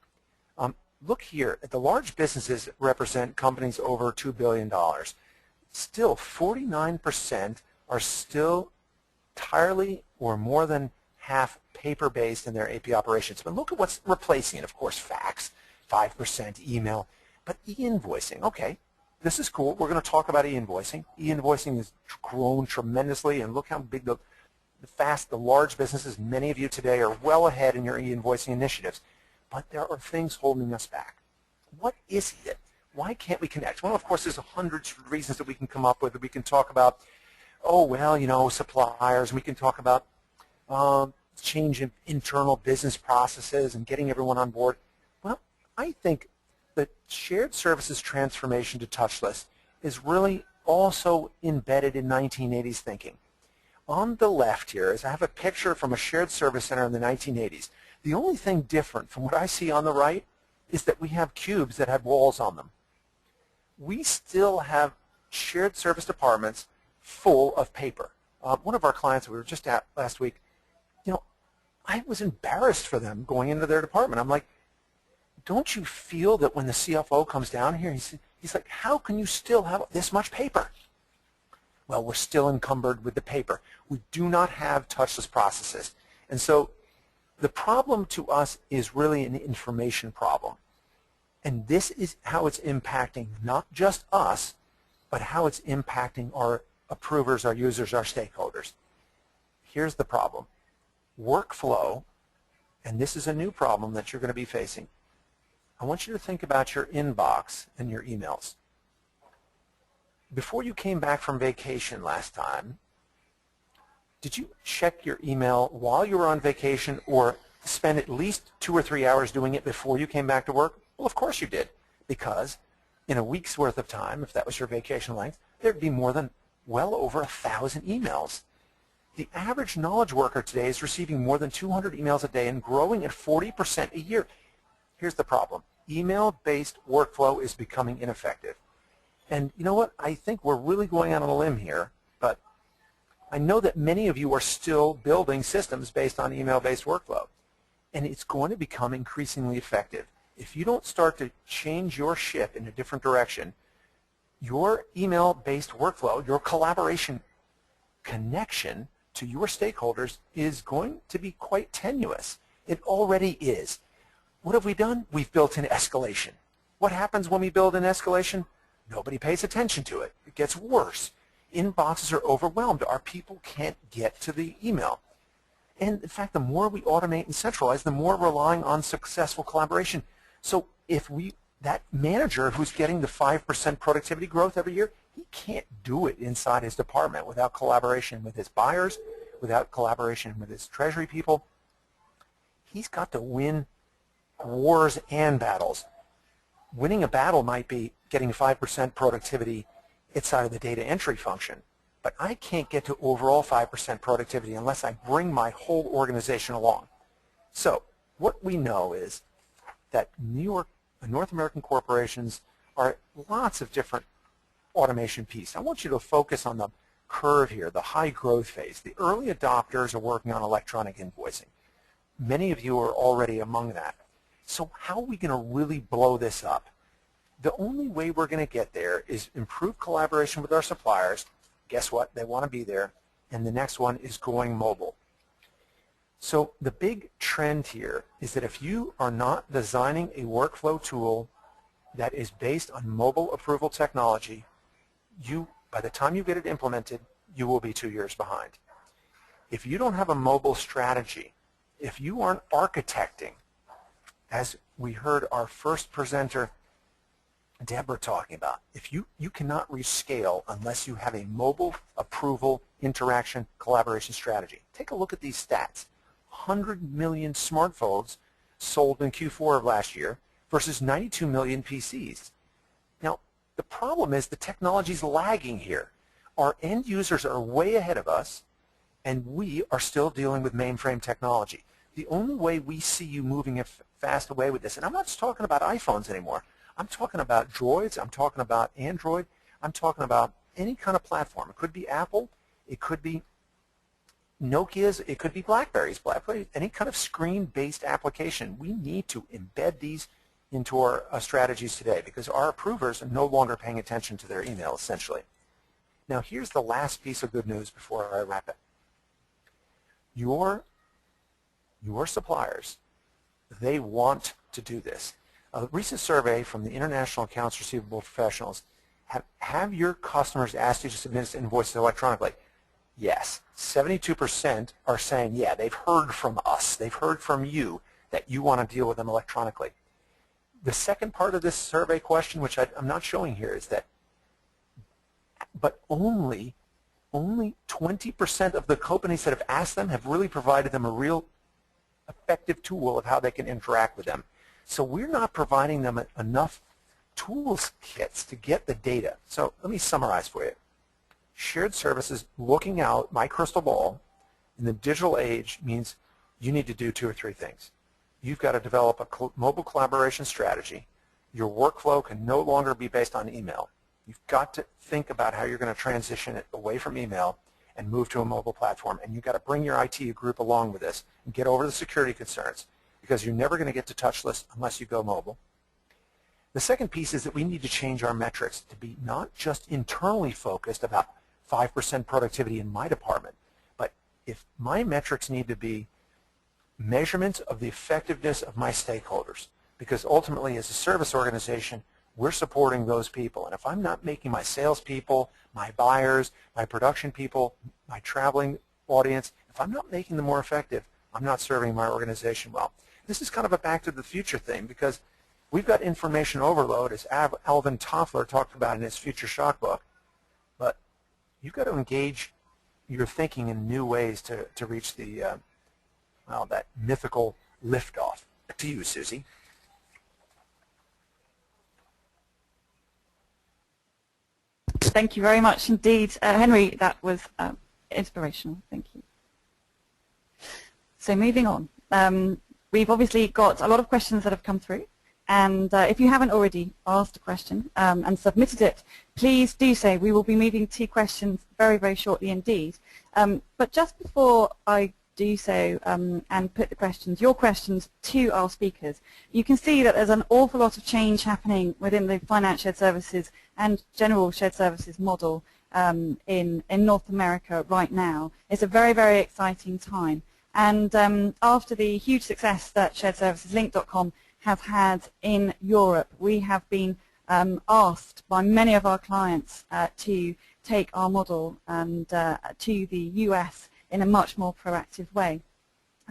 Look here at the large businesses that represent companies over $2 billion. Still, 49% are still entirely or more than half paper-based in their AP operations. But look at what's replacing it. Of course, fax, 5%, email, but e-invoicing. Okay, this is cool. We're going to talk about e-invoicing. E-invoicing has grown tremendously, and look how big the large businesses, many of you today are well ahead in your e-invoicing initiatives. But there are things holding us back. What is it? Why can't we connect? Well, of course, there's hundreds of reasons that we can come up with. We can talk about, oh, well, you know, suppliers. We can talk about change in internal business processes and getting everyone on board. Well, I think the shared services transformation to touchless is really also embedded in 1980s thinking. On the left here is I have a picture from a shared service center in the 1980s. The only thing different from what I see on the right is that we have cubes that had walls on them. we still have shared service departments full of paper. One of our clients we were just at last week, I was embarrassed for them going into their department. I'm like, don't you feel that when the CFO comes down here, he's like, how can you still have this much paper? Well, we're still encumbered with the paper. We do not have touchless processes. And so the problem to us is really an information problem. And this is how it's impacting not just us, but how it's impacting our approvers, our users, our stakeholders. Here's the problem. Workflow, and this is a new problem that you're going to be facing. I want you to think about your inbox and your emails. Before you came back from vacation last time, did you check your email while you were on vacation or spend at least 2 or 3 hours doing it before you came back to work? Well, of course you did, because in a week's worth of time, if that was your vacation length, there'd be more than well over 1,000 emails. The average knowledge worker today is receiving more than 200 emails a day and growing at 40% a year. Here's the problem. Email-based workflow is becoming ineffective. And you know what? I think we're really going out on a limb here, but I know that many of you are still building systems based on email-based workflow, and it's going to become increasingly effective. If you don't start to change your ship in a different direction, your email-based workflow, your collaboration connection to your stakeholders is going to be quite tenuous. It already is. What have we done? We've built in escalation. What happens when we build in escalation? Nobody pays attention to it. It gets worse. Inboxes are overwhelmed. Our people can't get to the email. And in fact, the more we automate and centralize, the more relying on successful collaboration. So if that manager who's getting the 5% productivity growth every year, he can't do it inside his department without collaboration with his buyers, without collaboration with his treasury people. He's got to win wars and battles. Winning a battle might be getting 5% productivity inside of the data entry function, but I can't get to overall 5% productivity unless I bring my whole organization along. So what we know is that North American corporations are lots of different automation pieces. I want you to focus on the curve here, the high growth phase. The early adopters are working on electronic invoicing. Many of you are already among that. So how are we going to really blow this up? The only way we're going to get there is improve collaboration with our suppliers. Guess what? They want to be there. And the next one is going mobile. So the big trend here is that if you are not designing a workflow tool that is based on mobile approval technology, by the time you get it implemented, you will be 2 years behind. If you don't have a mobile strategy, if you aren't architecting, as we heard our first presenter, Deborah, talking about, if you cannot rescale unless you have a mobile approval, interaction, collaboration strategy. Take a look at these stats. 100 million smartphones sold in Q4 of last year versus 92 million PCs. Now, the problem is the technology is lagging here. Our end users are way ahead of us, and we are still dealing with mainframe technology. The only way we see you moving fast away with this, and I'm not just talking about iPhones anymore. I'm talking about Droids. I'm talking about Android. I'm talking about any kind of platform. It could be Apple. It could be Nokia's. It could be BlackBerry's. Any kind of screen-based application. We need to embed these into our strategies today because our approvers are no longer paying attention to their email, essentially. Now, here's the last piece of good news before I wrap it. Your suppliers, they want to do this. A recent survey from the International Accounts Receivable Professionals, have your customers asked you to submit invoices electronically? Yes. 72% are saying, yeah, they've heard from us. They've heard from you that you want to deal with them electronically. The second part of this survey question, which I'm not showing here, is that but only 20% of the companies that have asked them have really provided them a real effective tool of how they can interact with them. So we're not providing them enough tools kits to get the data. So let me summarize for you. Shared services, looking out, my crystal ball, in the digital age means you need to do 2 or 3 things. You've got to develop a mobile collaboration strategy. Your workflow can no longer be based on email. You've got to think about how you're going to transition it away from email and move to a mobile platform. And you've got to bring your IT group along with this and get over the security concerns, because you're never going to get to touchless unless you go mobile. The second piece is that we need to change our metrics to be not just internally focused about 5% productivity in my department, but if my metrics need to be measurements of the effectiveness of my stakeholders, because ultimately as a service organization, we're supporting those people. And if I'm not making my salespeople, my buyers, my production people, my traveling audience, if I'm not making them more effective, I'm not serving my organization well. This is kind of a back to the future thing, because we've got information overload, as Alvin Toffler talked about in his Future Shock book, but you've got to engage your thinking in new ways to reach the, well, that mythical liftoff. Back to you, Susie. Thank you very much indeed, Henry. That was inspirational. Thank you. So moving on, we've obviously got a lot of questions that have come through, and if you haven't already asked a question and submitted it, please do so. We will be moving to questions very, very shortly indeed. But just before I do so and put your questions to our speakers, you can see that there's an awful lot of change happening within the finance shared services and general shared services model in North America right now. It's a very, very exciting time. And after the huge success that sharedserviceslink.com have had in Europe, we have been asked by many of our clients to take our model and to the US in a much more proactive way.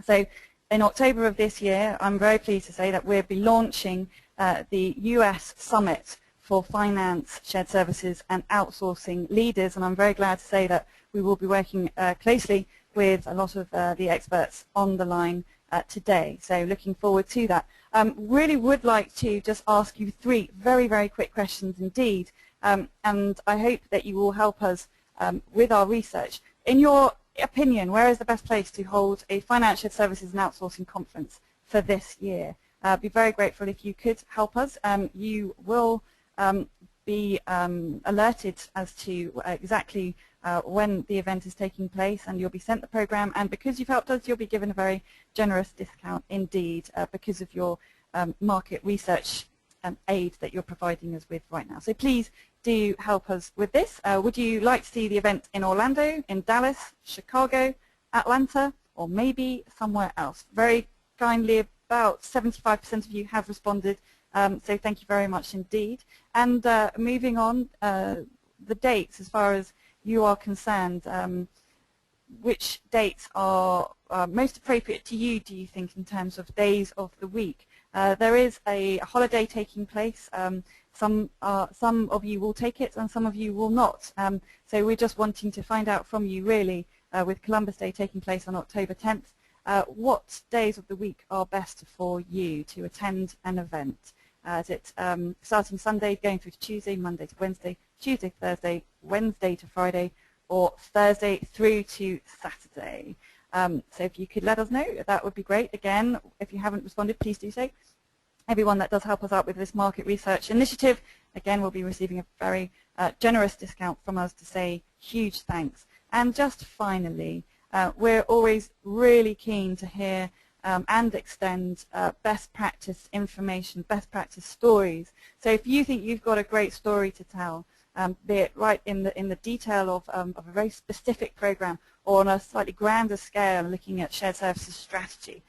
So in October of this year, I'm very pleased to say that we'll be launching the US Summit for Finance, Shared Services and Outsourcing Leaders, and I'm very glad to say that we will be working closely with a lot of the experts on the line today. So looking forward to that. Really would like to just ask you three very, very quick questions indeed, and I hope that you will help us with our research. In your opinion, where is the best place to hold a financial services and outsourcing conference for this year? I'd be very grateful if you could help us. You will be alerted as to exactly when the event is taking place, and you'll be sent the program, and because you've helped us, you'll be given a very generous discount indeed because of your market research aid that you're providing us with right now. So please do help us with this. Would you like to see the event in Orlando, in Dallas, Chicago, Atlanta, or maybe somewhere else? Very kindly, about 75% of you have responded, so thank you very much indeed. And moving on, the dates as far as you are concerned, which dates are most appropriate to you, do you think, in terms of days of the week? There is a holiday taking place. Some of you will take it and some of you will not. So we're just wanting to find out from you really, with Columbus Day taking place on October 10th, what days of the week are best for you to attend an event? Is it starting Sunday, going through to Tuesday, Monday to Wednesday, Tuesday, Thursday, Wednesday to Friday, or Thursday through to Saturday? So if you could let us know, that would be great. Again, if you haven't responded, please do so. Everyone that does help us out with this market research initiative, again, will be receiving a very generous discount from us to say huge thanks. And just finally, we're always really keen to hear and extend best practice information, best practice stories. So if you think you've got a great story to tell, be it right in the detail of a very specific program or on a slightly grander scale looking at shared services strategy,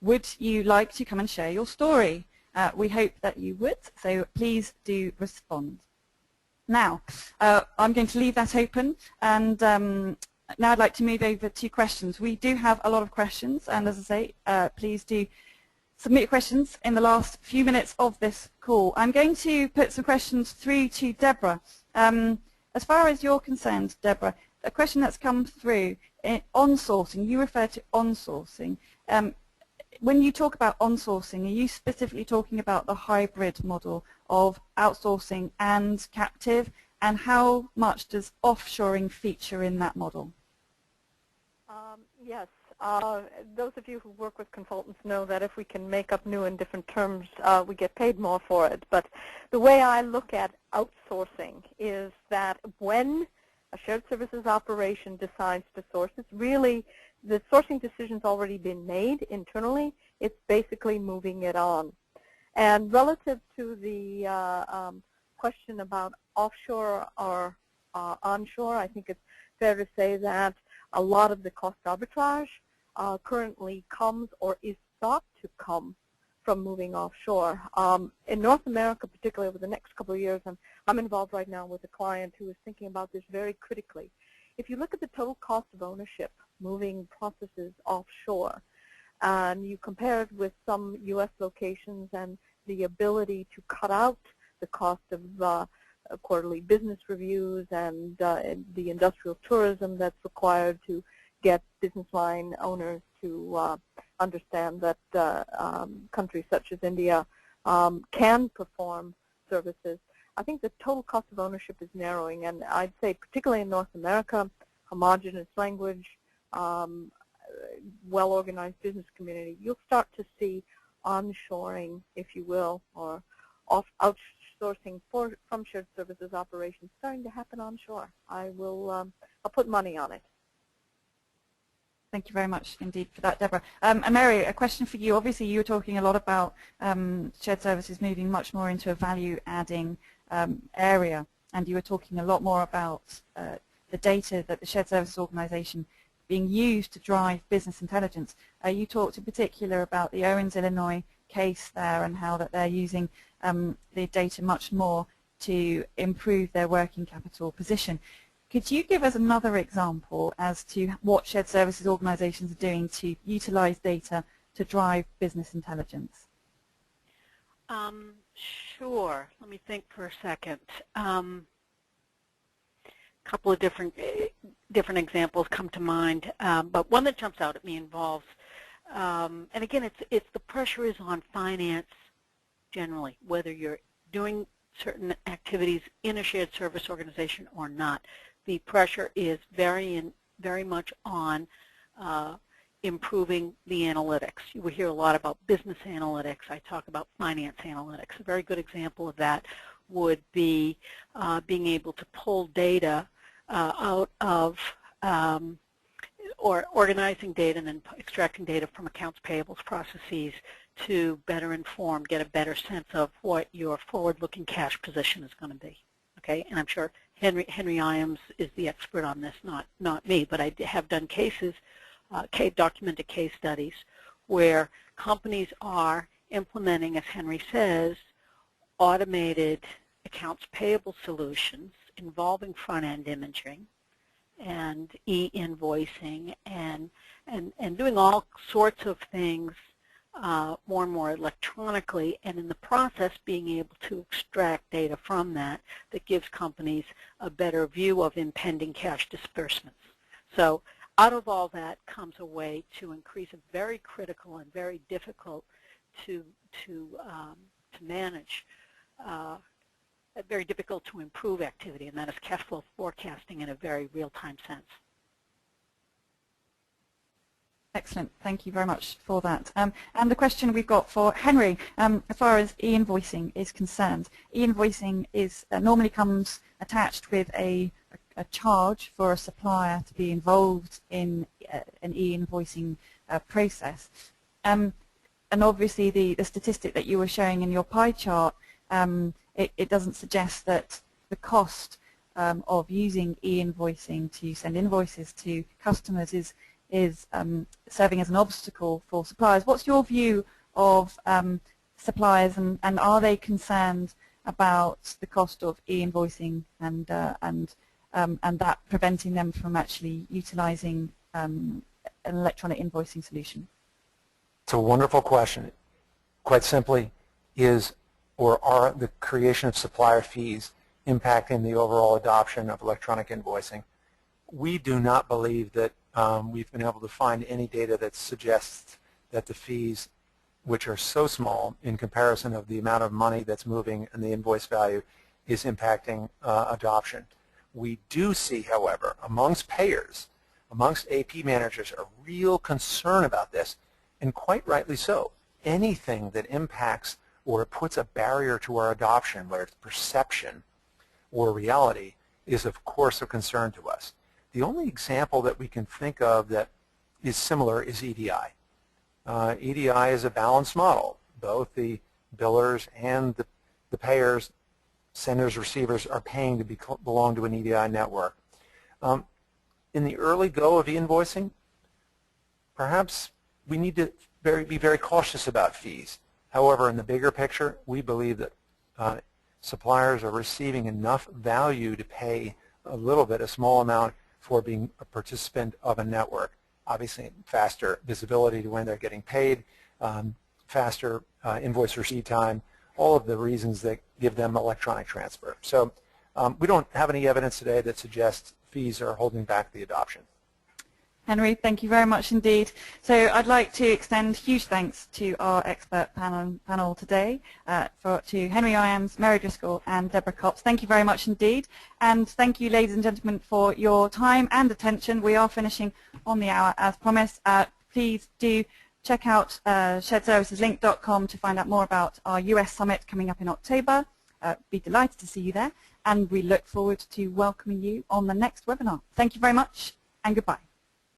would you like to come and share your story? We hope that you would, so please do respond. Now, I'm going to leave that open, and now I'd like to move over to questions. We do have a lot of questions, and as I say, please do submit your questions in the last few minutes of this call. I'm going to put some questions through to Deborah. As far as you're concerned, Deborah, a question that's come through, on-sourcing, you refer to on-sourcing. When you talk about on-sourcing, are you specifically talking about the hybrid model of outsourcing and captive, and how much does offshoring feature in that model? Yes, Those of you who work with consultants know that if we can make up new and different terms, we get paid more for it. But the way I look at outsourcing is that when a shared services operation decides to source, it's really the sourcing decision's already been made internally. It's basically moving it on. And relative to the question about offshore or onshore, I think it's fair to say that a lot of the cost arbitrage currently comes or is thought to come from moving offshore. In North America, particularly over the next couple of years, I'm involved right now with a client who is thinking about this very critically. If you look at the total cost of ownership moving processes offshore, and you compare it with some U.S. locations and the ability to cut out the cost of quarterly business reviews and the industrial tourism that's required to get business line owners to understand that countries such as India can perform services, I think the total cost of ownership is narrowing. And I'd say particularly in North America, homogeneous language, well-organized business community, you'll start to see onshoring, if you will, or outsourcing from shared services operations starting to happen onshore. I'll put money on it. Thank you very much indeed for that, Deborah. And Mary, a question for you. Obviously, you were talking a lot about shared services moving much more into a value-adding area, and you were talking a lot more about the data that the shared services organization being used to drive business intelligence. You talked in particular about the Owens, Illinois case there and how that they're using the data much more to improve their working capital position. Could you give us another example as to what shared services organizations are doing to utilize data to drive business intelligence? Sure. Let me think for a second. Couple of different examples come to mind, but one that jumps out at me involves, and again, it's the pressure is on finance generally, whether you're doing certain activities in a shared service organization or not. The pressure is very much on improving the analytics. You will hear a lot about business analytics. I talk about finance analytics. A very good example of that would be being able to pull data out of or organizing data and then extracting data from accounts payables processes to better inform, get a better sense of what your forward-looking cash position is going to be. Okay, and I'm sure Henry Iams is the expert on this, not me, but I have done cases, documented case studies, where companies are implementing, as Henry says, automated accounts payable solutions involving front-end imaging and e-invoicing and doing all sorts of things more and more electronically, and in the process being able to extract data from that gives companies a better view of impending cash disbursements. So out of all that comes a way to increase a very critical and very difficult to manage, very difficult to improve activity, and that is cash flow forecasting in a very real-time sense. Excellent. Thank you very much for that. And the question we've got for Henry, as far as e-invoicing is concerned, e-invoicing is normally comes attached with a charge for a supplier to be involved in an e-invoicing process. And obviously the statistic that you were showing in your pie chart, it doesn't suggest that the cost of using e-invoicing to send invoices to customers is serving as an obstacle for suppliers. What's your view of suppliers, and are they concerned about the cost of e-invoicing and that preventing them from actually utilizing an electronic invoicing solution? It's a wonderful question. Quite simply, are the creation of supplier fees impacting the overall adoption of electronic invoicing? We do not believe that we've been able to find any data that suggests that the fees, which are so small in comparison of the amount of money that's moving and the invoice value, is impacting adoption. We do see, however, amongst payers amongst AP managers a real concern about this, and quite rightly so. Anything that impacts or puts a barrier to our adoption, whether it's perception or reality, is of course of concern to us. The only example that we can think of that is similar is EDI. EDI is a balanced model. Both the billers and the payers, senders, receivers, are paying to belong to an EDI network. In the early go of e-invoicing, perhaps we need to be very cautious about fees. However, in the bigger picture, we believe that suppliers are receiving enough value to pay a little bit, a small amount, for being a participant of a network. Obviously, faster visibility to when they're getting paid, faster invoice receipt time, all of the reasons that give them electronic transfer. So we don't have any evidence today that suggests fees are holding back the adoption. Henry, thank you very much indeed. So I'd like to extend huge thanks to our expert panel today, to Henry Iams, Mary Driscoll, and Deborah Kops. Thank you very much indeed. And thank you, ladies and gentlemen, for your time and attention. We are finishing on the hour as promised. Please do check out sharedserviceslink.com to find out more about our US Summit coming up in October. Be delighted to see you there. And we look forward to welcoming you on the next webinar. Thank you very much, and goodbye.